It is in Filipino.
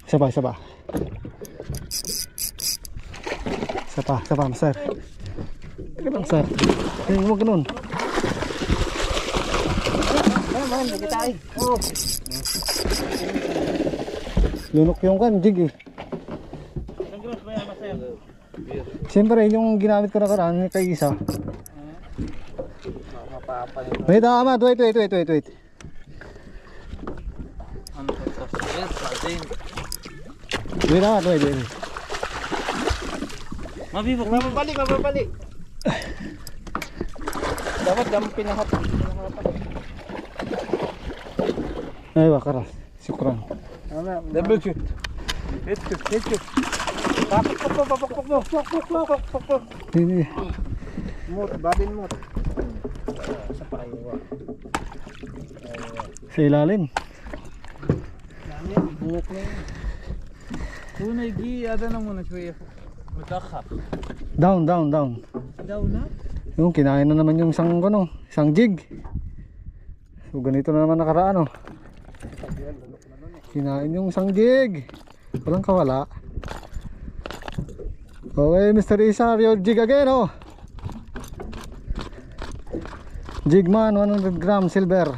Isa pa, isa pa. Isa pa, sir. Sige lang, sir. Huwag ganun. Lunok yung kan, jig eh. Siyempre, yung ginamit ko na karaan, kay isa. Wait, Ahmad, wait. Wait, Ahmad, wait. Mababalik. Dapat dam pinahat. Ay, wakaras. Syukran. Double shoot. Hit shoot. Papok. Hindi. Babin mo. Sa pakiwa. Sa ilalim. Buhok na yun. Tunay gi, ada na muna siya. Magkakap. Down. Daw na? Yung kinain na naman yung isang jig. So ganito na naman nakaraan oh. Kinain yung isang jig. Walang kawala. Okay, Mr. Isa, your jig again oh. Jig man, 100 gram silver.